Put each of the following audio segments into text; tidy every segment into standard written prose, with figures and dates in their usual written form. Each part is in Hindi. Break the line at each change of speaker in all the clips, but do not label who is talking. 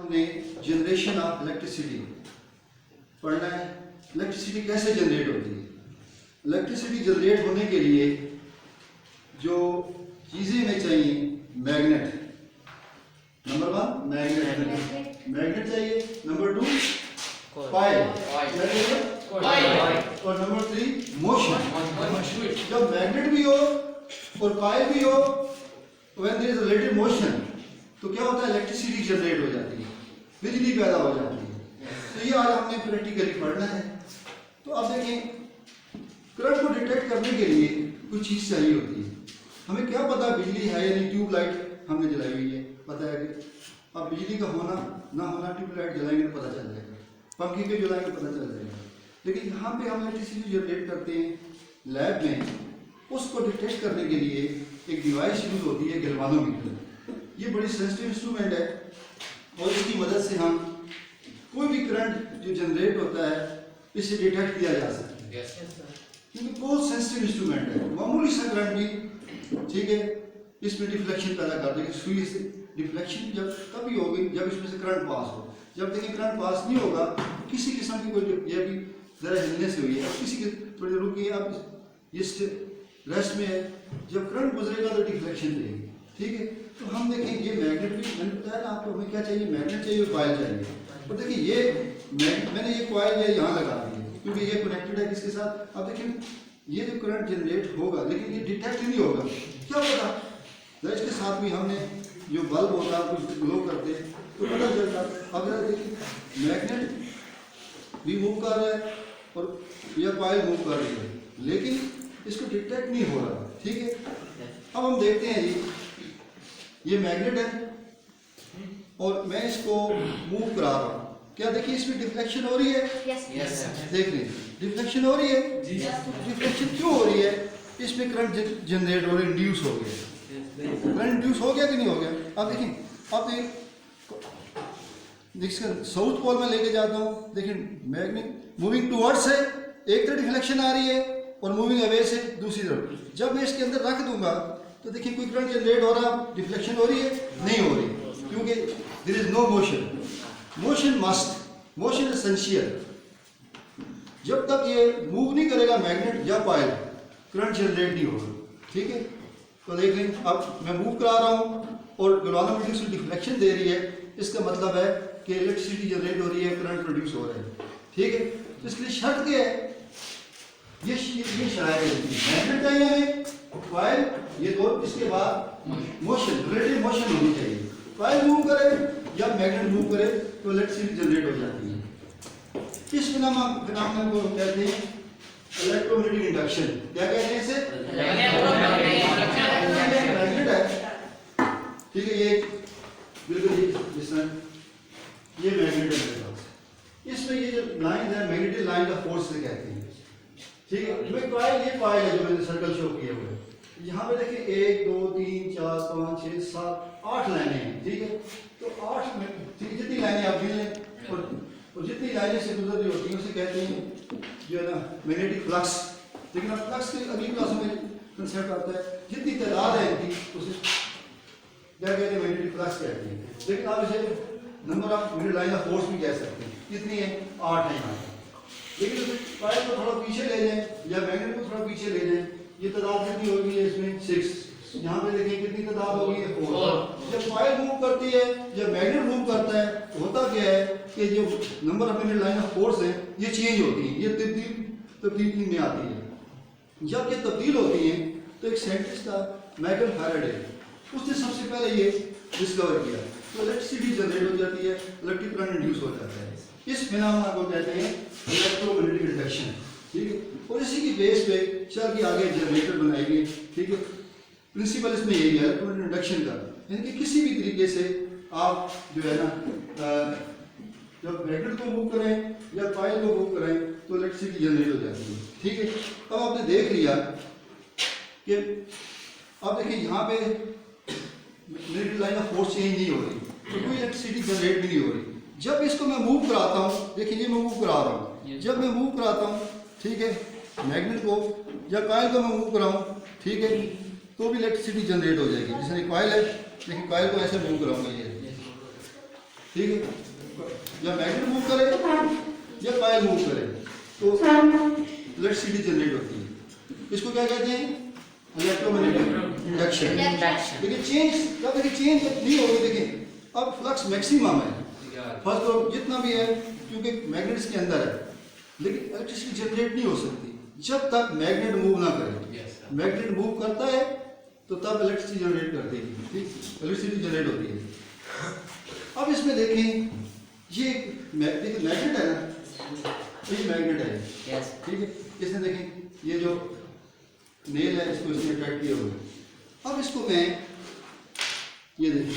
आपने जनरेशन ऑफ इलेक्ट्रिसिटी पढ़ना है। इलेक्ट्रिसिटी कैसे जनरेट होती है। इलेक्ट्रिसिटी जनरेट होने के लिए जो चीज़ें हमें चाहिए, मैग्नेट, नंबर 1 मैग्नेट चाहिए, नंबर 2 कॉइल, और नंबर 3 मोशन। जब मैग्नेट भी हो और कॉइल भी हो, when there is related motion, तो क्या होता है, इलेक्ट्रिसिटी जनरेट हो जाती है, बिजली पैदा हो जाती है। तो ये आज हमने प्रैक्टिकली पढ़ना है। तो अब देखें, करंट को डिटेक्ट करने के लिए कुछ चीज़ चाहिए होती है। हमें क्या पता बिजली है या नहीं, ट्यूबलाइट हमने जलाई हुई है, पता है कि अब बिजली का होना ना होना ट्यूबलाइट जलाएंगे तो पता चल जाएगा, पंखे के जलाएंगे पता चल जाएगा। लेकिन यहाँ पे हम इलेक्ट्रिसिटी जनरेट करते हैं लैब में, उसको डिटेक्ट करने के लिए एक डिवाइस यूज होती है, गैल्वानोमीटर। ये बड़ी सेंसिटिव इंस्ट्रूमेंट है और इसकी मदद से हम कोई भी करंट जो जनरेट होता है इसे डिटेक्ट किया जा सकता है, क्योंकि बहुत सेंसिटिव इंस्ट्रूमेंट है। मामूली सा करंट भी, ठीक है, इसमें डिफ्लेक्शन पैदा कर देगी। सुई से डिफ्लेक्शन जब तभी होगी जब इसमें से करंट पास हो। जब देखिए करंट पास नहीं होगा, किसी किस्म की कोई, ये भी जरा हिलने से हुई है, अब किसी के थोड़ी देर रुकी, अब ये रेस्ट में है, जब करंट गुजरेगा तो डिफ्लेक्शन देगी, ठीक है। तो हम देखें ये मैग्नेट भी, मैंने बताया ना आपको, हमें क्या चाहिए, मैग्नेट चाहिए और कॉइल चाहिए। और देखिए ये मैंने ये कॉइल ये यहाँ लगा दी है क्योंकि ये कनेक्टेड है किसके साथ। अब देखिए ये जो करंट जनरेट होगा, लेकिन ये डिटेक्ट नहीं होगा, क्या पता तो इसके साथ भी हमने जो बल्ब होता है कुछ ग्लो करते हैं तो पता चलता। अगर देखिए मैग्नेट भी मूव कर रहा है और यह कॉइल मूव कर रही है, लेकिन इसको डिटेक्ट नहीं हो रहा, ठीक है। अब हम देखते हैं जी, ये मैग्नेट है और मैं इसको मूव करा रहा हूँ, क्या देखिए इसमें डिफ्लेक्शन हो रही है, देख रहे डिफ्लेक्शन हो रही है। डिफ्लेक्शन क्यों हो रही है, इसमें करंट जनरेट हो रहा है, इंड्यूस हो गया, करंट इंड्यूस हो गया कि नहीं हो गया। अब देखिए, अब देखिए साउथ पोल में लेके जाता हूँ, देखिए मैग्नेट मूविंग टुवर्ड्स है, एक तरफ डिफ्लेक्शन आ रही है और मूविंग अवे से दूसरी तरफ। जब मैं इसके अंदर रख दूंगा तो देखिए कोई करंट जनरेट हो रहा, डिफ्लेक्शन हो रही है, नहीं हो रही, क्योंकि there is no motion. Motion must, motion essential. जब तक ये मूव नहीं करेगा मैग्नेट या कॉइल, करंट जनरेट नहीं होगा, ठीक है। तो देख लें, अब मैं मूव करा रहा हूँ और गैल्वानोमीटर से डिफ्लेक्शन दे रही है, इसका मतलब है कि इलेक्ट्रिसिटी जनरेट हो रही है, करंट प्रोड्यूस हो रहा है, ठीक है। तो इसके लिए शर्त क्या है, ये शरायत है, मैग्नेट चाहिए हमें, कॉइल, ये दो, इसके बाद मोशन, रिलेटिव मोशन होनी चाहिए। कॉइल मूव करे या मैग्नेट मूव करे तो इलेक्ट्रिसिटी जनरेट हो जाती है। इस फिनोमेनन को कहते हैं इलेक्ट्रोमैग्नेटिक इंडक्शन। क्या कहते हैं इसे, मैग्नेट है, ठीक है, ये बिल्कुल जिस तरह ये मैग्नेट है मेरे पास, इसमें ये जो लाइन है मैग्नेटिक लाइन का फोर्स से कहते हैं, ठीक है। मैं कॉइल, ये कॉइल है जो मैंने सर्कल शो किए हुए, यहाँ पे देखिए 1 2 3 4 5 6 7 8 लाइनें हैं, ठीक है। तो 8 में ठीक है, जितनी लाइनें आप गिन लें और जितनी लाइनें से गुजर रही होती हैं उसे कहते हैं जो है ना मैग्नेटिक फ्लक्स। लेकिन अब फ्लक्स के अगली क्लास में कंसेप्ट आता है, जितनी तादाद है इनकी उसे क्या कहते हैं, मैग्नेटिक फ्लक्स कहते हैं। लेकिन आप इसे number of magnetic line of force भी कह सकते हैं। कितनी है, 8 है यहाँ। लेकिन उसे कॉइल को थोड़ा पीछे ले जाएं या मैग्नेट को थोड़ा पीछे ले जाएं, ये तादाद कितनी होगी है इसमें 6। यहाँ पे देखिए कितनी तादाद होगी है 4। जब कॉइल मूव करती है या मैग्नेट मूव करता है, होता क्या है कि जो number of magnetic line of force है ये चेंज होती है, ये तब्दीली में आती है। जब ये तब्दील होती है तो एक साइंटिस्ट था माइकल फैराडे, उसने सबसे पहले ये डिस्कवर किया। तो इलेक्ट्रिसिटी जनरेट हो जाती है, इलेक्ट्रिक करंट इंड्यूस हो जाता है। इस फिनोमेनन को कहते हैं इलेक्ट्रोमैग्नेटिक इंडक्शन, ठीक है। और इसी की बेस पे चल के आगे जनरेटर बनाए गए, ठीक है। प्रिंसिपल इसमें यही है इलेक्ट्रोमैग्नेटिक इंडक्शन का, यानी कि किसी भी तरीके से आप जो है ना जब मैग्नेट को मूव करें या कॉइल को मूव करें तो इलेक्ट्रिसिटी जनरेट हो जाती है, ठीक है। अब आपने देख लिया कि अब देखिए यहाँ पे magnetic line of force change नहीं हो रही तो कोई इलेक्ट्रिसिटी जनरेट भी नहीं हो रही। जब इसको मैं मूव कराता हूँ, देखिए ये मैं मूव करा रहा हूँ, जब मैं मूव कराता हूँ, ठीक है, मैग्नेट को या कॉइल को मैं मूव कराऊँ, ठीक है, तो भी इलेक्ट्रिसिटी जनरेट हो जाएगी। जैसे कॉइल है, लेकिन कॉइल को ऐसे मूव कराऊंगा, ये ठीक है, या मैग्नेट मूव करे या कॉइल मूव करे तो इलेक्ट्रिसिटी जनरेट होती है। इसको क्या कहते हैं? Electromagnetic induction. देखिए चेंज कब, देखिए चेंज नहीं होगी। देखिए अब फ्लक्स मैक्सिमम है फर्स्ट तो जितना भी है, क्योंकि मैग्नेट्स के अंदर है, लेकिन इलेक्ट्रिसिटी जनरेट नहीं हो सकती जब तक मैग्नेट मूव ना करे। मैग्नेट मूव करता है तो तब इलेक्ट्रिसिटी जनरेट करती है, ठीक, इलेक्ट्रिसिटी जनरेट होती है। अब इसमें देखें ये मैग्नेट है ना, ये मैग्नेट है, ठीक है, इसमें देखें ये जो नेल है इसको इसमें अटैच किया हुआ है। अब इसको मैं ये देखिए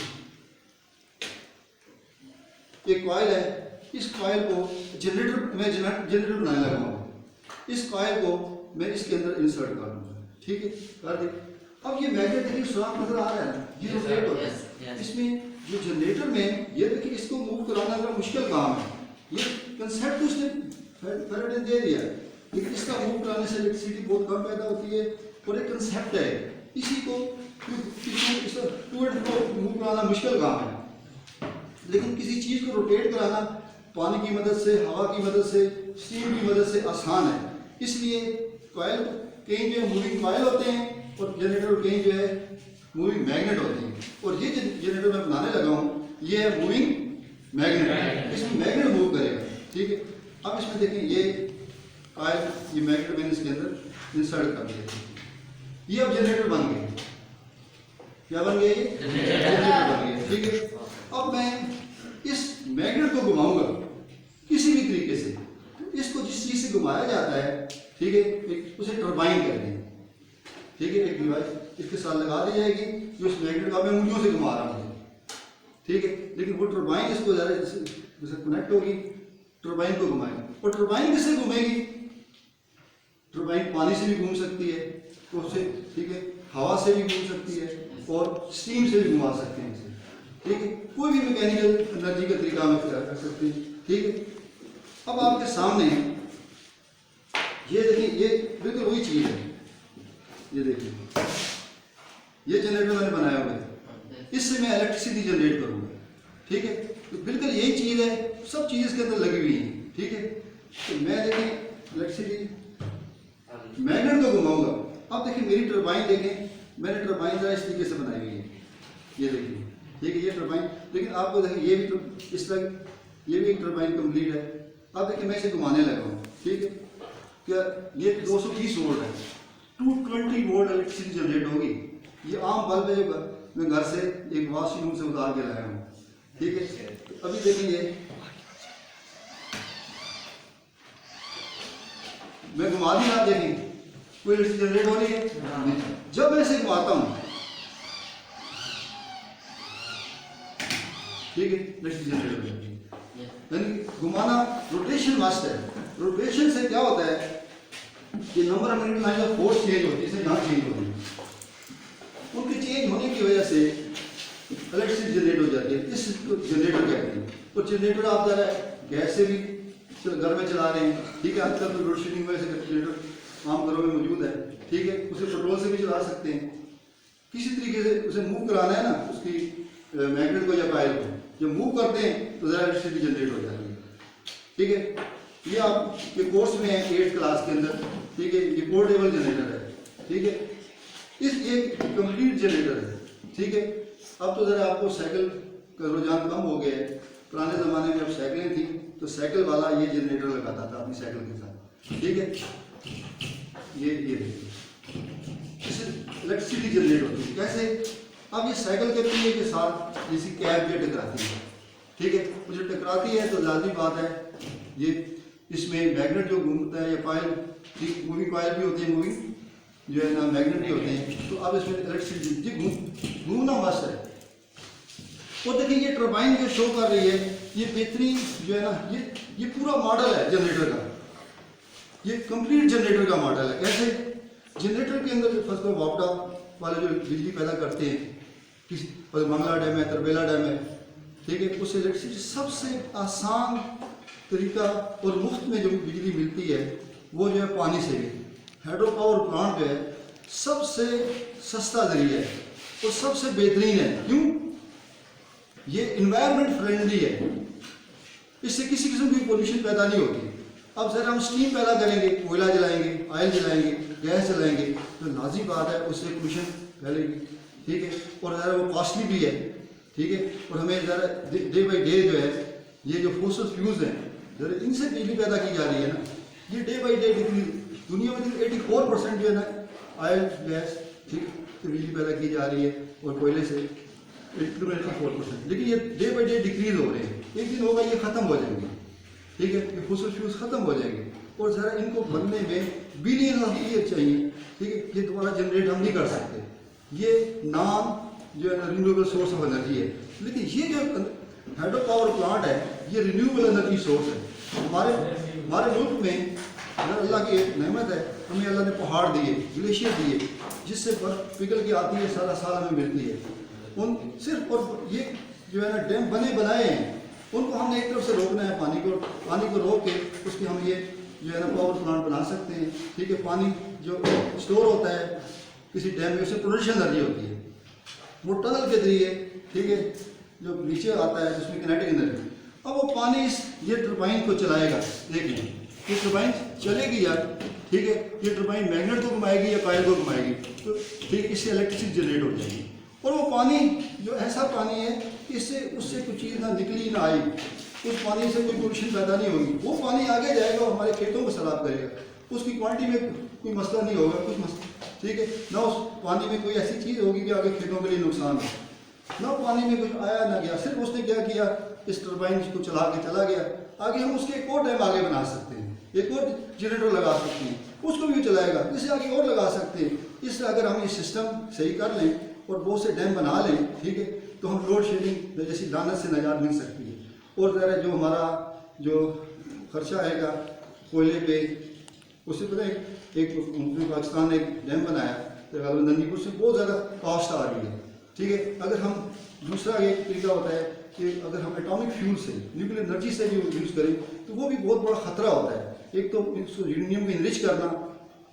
एक कॉइल है, इस कॉइल को जनरेटर बनाने लगा हूँ। इस कॉइल को मैं इसके अंदर इंसर्ट कर दूंगा, ठीक है, कर दे। अब ये मैग्नेट देखिए सुराख नजर आ रहा है ना, ये रोटेट होता है। इसमें जो जनरेटर में ये देखिए इसको मूव कराना जरा मुश्किल काम है। ये कंसेप्ट उसने फैराडे ने दे दिया, लेकिन इसका मूव कराने से इलेक्ट्रिसिटी बहुत कम पैदा होती है। और एक कंसेप्ट है, इसी को टू एंड फ्रो मूव कराना मुश्किल काम है, लेकिन किसी चीज़ को रोटेट कराना पानी की मदद से, हवा की मदद से, स्टीम की मदद से आसान है। इसलिए कॉइल कहीं जो है मूविंग कॉइल होते हैं और जनरेटर कहीं जो है मूविंग मैग्नेट होते हैं। और ये जनरेटर मैं बनाने लगा हूँ ये है मूविंग मैग्नेट, इसमें मैग्नेट मूव करेगा, ठीक है। अब इसमें देखें ये कॉइल, ये मैग्नेट मैंने इसके अंदर इंसर्ट कर दिया, ये अब जनरेटर बन गए। क्या बन गया? ये जनरेटर बन गया, ठीक है। अब मैं इस मैग्नेट को घुमाऊंगा किसी भी तरीके से, इसको जिस चीज से घुमाया जाता है, ठीक है, उसे टर्बाइन कहते हैं, ठीक है। एक डिवाइस इसके साथ लगा दी जाएगी जो इस मैग्नेट का मैं उंगलियों से घुमा रहा हूँ, ठीक है, लेकिन वो टर्बाइन इसको जैसे कनेक्ट होगी, टर्बाइन को घुमाएगी। और टर्बाइन किससे घूमेगी? टर्बाइन पानी से भी घूम सकती है उससे, ठीक है, हवा से भी घूम सकती है और स्टीम से भी घुमा सकते हैं इसे, ठीक है। कोई भी मैकेनिकल एनर्जी का तरीका हम कर सकते हैं, ठीक है। अब आपके सामने ये देखिए, ये बिल्कुल वही चीज है, ये देखिए ये जनरेटर मैंने बनाया हुआ है, इससे मैं इलेक्ट्रिसिटी जनरेट करूंगा, ठीक है। तो बिल्कुल यही चीज है, सब चीज इसके अंदर लगी हुई है, ठीक है। तो मैं देखिए इलेक्ट्रिसिटी मैग्नेट को घुमाऊंगा। अब देखिए मेरी टर्बाइन देखें, मैंने टर्बाइन जरा इस तरीके से बनाई हुई है, ये देखिए, ठीक है, ये टर्बाइन। लेकिन आपको देखिए ये भी इस तरह ये भी एक टर्बाइन कंप्लीट है। अब देखिए मैं इसे घुमाने लगा हूँ, ठीक है, क्या ये 220 वोल्ट है, 220 वोल्ट इलेक्ट्रिसिटी जनरेट होगी। ये आम बल्ब है जो मैं घर से एक वॉशिंग रूम से उतार के लाया हूँ, ठीक है। तो अभी देखेंगे मैं घुमा दी, आप देखें कोई इलेक्ट्रिसिटी जनरेट हो रही है। जब मैं इसे घुमाता हूँ, ठीक है, इलेक्ट्रिसिटी जनरेट हो जाती है। यानी घुमाना रोटेशन मस्ट है। रोटेशन से क्या होता है कि number of magnetic line of force change होती है, इससे यहाँ चेंज होती है। उनके चेंज होने की वजह से इलेक्ट्रिसिटी जनरेट हो जाती है, इस जनरेटर कहते हैं। और जनरेटर आप जरा गैस से भी घर में चला रहे हैं, ठीक है, आजकल तो लोड शेडिंग वजह से जनरेटर आम घरों में मौजूद है, ठीक है, उसे पेट्रोल से भी चला सकते हैं। किसी तरीके से उसे मूव कराना है ना, उसकी मैग्नेट को या कॉइल को जब मूव करते हैं तो जरा इलेक्ट्रिसिटी जनरेट हो जाती है, ठीक है। ये आपके कोर्स में है 8th क्लास के अंदर, ठीक है, ये पोर्टेबल जनरेटर है, ठीक है, इस एक कंप्लीट जनरेटर है, ठीक है। अब तो जरा आपको साइकिल का रुझान कम हो गया है। पुराने ज़माने में जब साइकिलें थी तो साइकिल वाला ये जनरेटर लगाता था अपनी साइकिल के साथ, ठीक है। ये इससे इलेक्ट्रिसिटी जनरेट होती है। कैसे? अब ये साइकिल के पहिए के साथ जैसी कैब ये टकराती है, ठीक है, वो जो टकराती है तो लाजमी बात है ये इसमें मैग्नेट जो घूमता है या कॉइल, ठीक, मूविंग कॉइल भी होती है, मूविंग जो है ना मैग्नेट भी होते हैं। तो अब इसमें इलेक्ट्रिसिटी घूमना मस्त है। और देखिए ये टर्बाइन जो शो कर रही है, ये बेहतरीन जो है ना, ये पूरा मॉडल है जनरेटर का, ये कंप्लीट जनरेटर का मॉडल है। कैसे? जनरेटर के अंदर फर्स्ट ऑफ वापडा वाले जो बिजली पैदा करते हैं, किसी मंगला डैम है, तरबेला डैम है, ठीक है, उस इलेक्ट्रिसिटी सबसे आसान तरीका और मुफ्त में जो बिजली मिलती है वो जो है पानी से भी। हाइड्रो पावर प्लांट जो है सबसे सस्ता जरिया है और सबसे बेहतरीन है। क्यों? ये इन्वायरमेंट फ्रेंडली है, इससे किसी किस्म की पोल्यूशन पैदा नहीं होती। अब ज़रा हम स्टीम पैदा करेंगे, कोयला जलाएंगे, ऑयल जलाएंगे, गैस जलाएंगे, तो लाज़मी बात है उससे पोल्यूशन फैलेगी, ठीक है। और ज़रा वो कॉस्टली भी है, ठीक है। और हमें ज़रा डे बाई डे जो है ये जो फॉसिल फ्यूल्स हैं ज़रा इनसे बिजली पैदा की जा रही है ना, ये डे बाई डे दुनिया में 84% जो है ना ऑयल गैस, ठीक, तो बिजली पैदा की जा रही है और कोयले से 84%, लेकिन ये डे बाई डे डिक्रीज हो रहे हैं। एक दिन होगा ये ख़त्म हो जाएंगे, ठीक है, ये फॉसिल फ्यूल्स ख़त्म हो जाएंगे और ज़रा इनको बनने में बिलियन ऑफ ईयर चाहिए, ठीक है। ये दोबारा जनरेट हम नहीं कर सकते, ये नाम जो है ना रिन्यूएबल सोर्स ऑफ एनर्जी है, लेकिन ये जो हाइड्रो पावर प्लांट है ये रिन्यूएबल एनर्जी सोर्स है। हमारे मुल्क में अल्लाह की एक नेमत है, हमें अल्लाह ने पहाड़ दिए, ग्लेशियर दिए, जिससे बर्फ पिघल के आती है, सारा साल हमें मिलती है। उन सिर्फ और ये जो है ना डैम बने बनाए हैं, उनको हमने एक तरफ से रोकना है, पानी को रोक के उसके हम ये जो है ना पावर प्लांट बना सकते हैं, ठीक है। पानी जो स्टोर होता है किसी डैम में, उससे प्रोडक्शन एनर्जी होती है, वो टनल के जरिए, ठीक है, जो नीचे आता है जिसमें किनेटिक एनर्जी। अब वो पानी ये टरबाइन को चलाएगा, देखिए ये टरबाइन चलेगी यार, ठीक है, ये टरबाइन मैग्नेट को घुमाएगी या कॉइल को घुमाएगी, तो ठीक है, इससे इलेक्ट्रिसिटी जनरेट हो जाएगी। और वो पानी जो ऐसा पानी है इससे उससे कुछ चीज़ ना निकली ना आई, उस पानी से कोई पोल्यूशन पैदा नहीं होगी, वो पानी आगे जाएगा और हमारे खेतों को सैराब करेगा, उसकी क्वांटिटी में कोई मसला नहीं होगा, कुछ मसला, ठीक है ना। उस पानी में कोई ऐसी चीज़ होगी कि आगे खेतों के लिए नुकसान हो ना, पानी में कुछ आया ना गया, सिर्फ उसने क्या किया, इस टरबाइन को चला के चला गया। आगे हम उसके एक और डैम आगे बना सकते हैं, एक और जनरेटर लगा सकते हैं, उसको भी चलाएगा, इसे आगे और लगा सकते हैं। इससे अगर हम ये सिस्टम सही कर लें और बहुत से डैम बना लें, ठीक है, तो हम लोड शेडिंग जैसी लानत से निजात मिल सकती है। और ज़रा जो हमारा जो खर्चा आएगा कोयले पे, उससे पता है एक पाकिस्तान ने एक डैम बनाया तो नंदीपुर से बहुत ज़्यादा कॉस्ट आ रही है, ठीक है। अगर हम दूसरा एक तरीका होता है कि अगर हम एटॉमिक फ्यूल से, न्यूक्लियर एनर्जी से जो यूज़ करें तो वो भी बहुत बड़ा ख़तरा होता है। एक तो यूरेनियम को इनरिच करना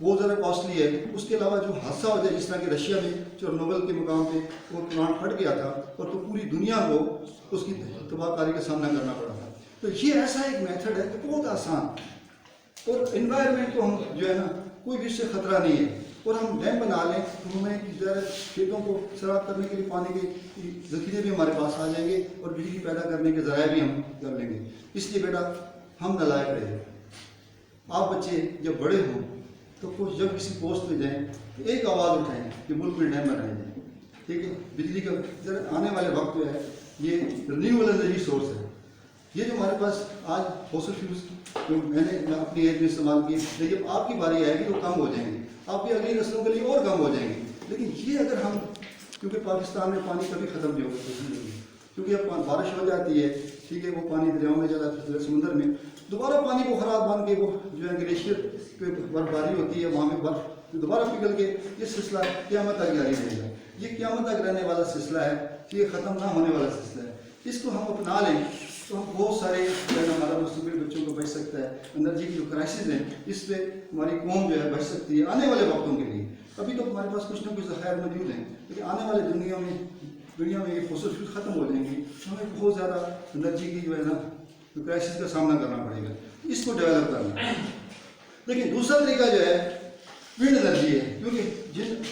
बहुत ज़्यादा कॉस्टली है, उसके अलावा जो हादसा हो जाए, जिस तरह कि रशिया में चेरनोबिल के मुकाम पे वो प्लांट फट गया था और तो पूरी दुनिया को उसकी तबाहकारी का सामना करना पड़ा था। तो ये ऐसा एक मेथड है कि बहुत आसान, और इन्वायरमेंट को हम जो है ना कोई भी इससे ख़तरा नहीं है। और हम डैम बना लें तो हमें खेतों को सैराब करने के लिए पानी के ज़ख़ीरे भी हमारे पास आ जाएंगे और बिजली पैदा करने के ज़राए भी हम कर लेंगे। इसलिए बेटा हम नालायक रहे, आप बच्चे जब बड़े हों तो कुछ जब किसी पोस्ट पे जाएं तो एक आवाज़ उठाएं कि मुल्क में डैम बनाए जाएँ, ठीक है। बिजली का जरा आने वाले वक्त जो है ये रिन्यूएबल एनर्जी सोर्स है। ये जो हमारे पास आज फॉसिल फ्यूल्स जो मैंने अपनी एज में इस्तेमाल किए, लेकिन आपकी बारी आएगी तो कम हो जाएंगे, आपकी अगली नस्लों के लिए और कम हो जाएंगे। लेकिन ये अगर हम, क्योंकि पाकिस्तान में पानी कभी ख़त्म नहीं होगा, क्योंकि अब बारिश हो जाती है, ठीक है, वो पानी दरियाओं में चला जाता है, समुद्र में दोबारा पानी को ख़राब बन के वो जो है ग्लेशियर पे बर्फबारी होती है, वहाँ में बर्फ दोबारा पिघल के ये सिलसिला क़यामत तक जारी रहेगा। ये क़यामत तक रहने वाला सिलसिला है, ये ख़त्म ना होने वाला सिलसिला है। इसको हम अपना लें तो हम बहुत सारे जो है हमारा मुस्तक़बिल बच्चों को बच सकता है। एनर्जी की जो क्राइसिस है इस पर हमारी कौम जो है बच सकती है आने वाले वक्तों के लिए। अभी तो हमारे पास कुछ ना कुछ ज़ख़ायर मौजूद हैं, लेकिन आने वाले दुनिया में ये फॉसिल फ्यूल ख़त्म हो जाएंगी तो हमें बहुत ज़्यादा एनर्जी की जो है ना क्राइसिस का सामना करना पड़ेगा, इसको डेवलप करना। लेकिन दूसरा तरीका जो है विंड एनर्जी है, क्योंकि जिन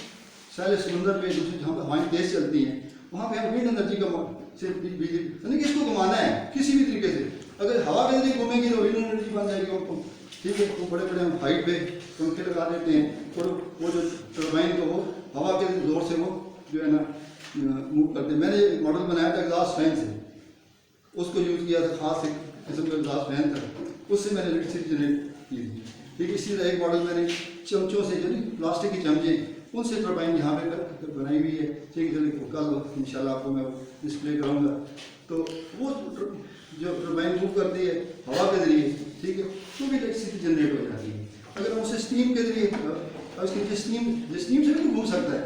सारे समुंदर पे दूसरी जहाँ पर हवाएं तेज़ चलती हैं वहाँ पे हम विंड एनर्जी का से बिजली, यानी कि इसको घुमाना है किसी भी तरीके से। अगर हवा के जरिए घूमेगी तो विंड एनर्जी बन जाएगी आपको, ठीक है। वो बड़े बड़े हम हाइट पे पंखे लगा देते हैं और वो जो टरबाइन को वो हवा के जोर से वो जो है ना मूव करते हैं। मैंने एक मॉडल बनाया था एग्जॉस्ट फैन से, उसको यूज़ किया था, खास एक किस्म का एग्जॉस्ट फैन था, उससे मैंने इलेक्ट्रिसिटी जनरेट की थी, ठीक है। इसी तरह एक मॉडल मैंने चमचों से, जो प्लास्टिक के चमचे, उनसे टरबाइन यहाँ पे बनाई हुई है, ठीक है। कल इंशाल्लाह आपको मैं डिस्प्ले करूँगा। तो वो जो टरबाइन मूव करती है हवा के ज़रिए, ठीक है, तो भी इलेक्ट्रिसिटी जनरेट हो जाती है। अगर हम उसे स्टीम के ज़रिए, उसकी स्टीम से भी घूम सकता है,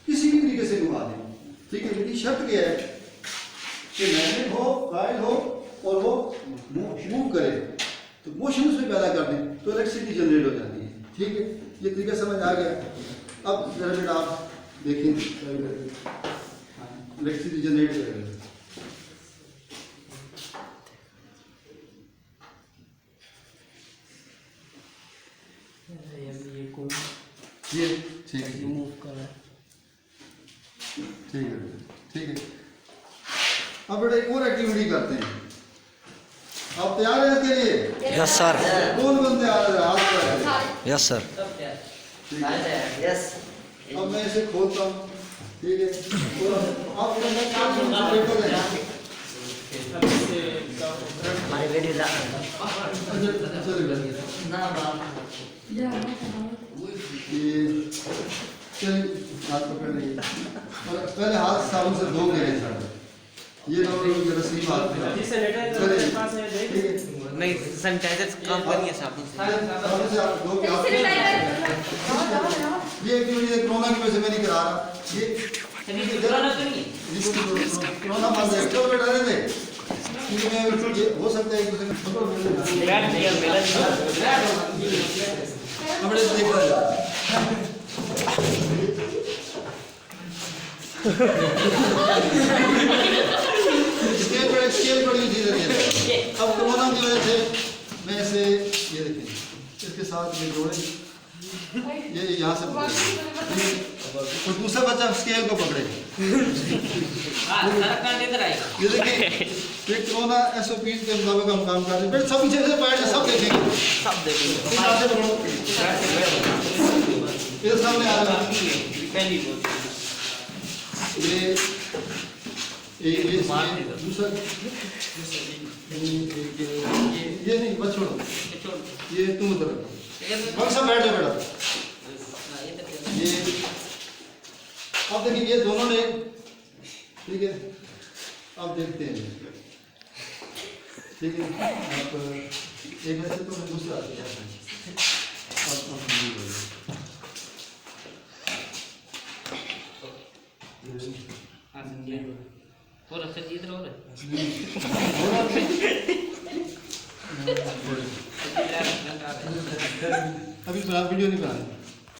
किसी भी तरीके से घुमा दें, ठीक है। लेकिन शर्त क्या है कि मैग्नेट हो, कॉइल हो और वो मूव करे, तो मोशन उसमें पैदा कर दें तो इलेक्ट्रिसिटी जनरेट हो जाती है, ठीक है। ये तरीका समझ आ गया। अब जरा बेटा आप देखें इलेक्ट्रिसिटी जनरेट करेगा। ये ठीक है,
मूव कर रहा है।
ठीक है, ठीक है। अब बेटा एक और एक्टिविटी करते हैं। आप तैयार हैं इसके लिए?
Yes sir.
कौन कौन तैयार है? हाथ उठाएं।
Yes sir.
ठीक है।
यस।
अब मैं इसे खोलता हूँ, ठीक है। और आप पेपर दें।
हमारे वीडियो ला
चलिए
ना बाप
ये चलिए हाथ पकड़ लीजिए और पहले हाथ साबुन से धो लें सारे। ये ये रस्सी हाथ में चलिए, ठीक है।
नहीं सैनिटाइजर काम करिए साबुन से
साबुन से आप धो के हाथ ये एक्टिविटी कोरोना की वजह से मैं नहीं करा रहा। ये कोरोना बंद है तो बेटा रहने दे, क्योंकि मैं ये हो सकता है एक दूसरे में हमने देख रहा है। स्केल बड़ी धीरे धीरे। अब कोरोना की वजह से मैं इसे ये देखें इसके साथ ये जोड़े, ये यहाँ से पकड़े तो दूसरा बच्चा स्केल को पकड़े। ये देखिए ये कोरोना SOP के मुताबिक हम काम कर रहे हैं। सब पीछे से बैठ सब देखेंगे,
सब देखेंगे
ये सामने आ रहा है। ये दूसरा ये नहीं बस छोड़ो, ये तुम उधर हम सब बैठ जाओ बेटा। ये अब देखिए ये दोनों ने, ठीक है। अब देखते हैं, ठीक है। आप एक वैसे तो मैं दूसरा अब
और अच्छा जी इधर और
अभी फिलहाल वीडियो नहीं बनानी।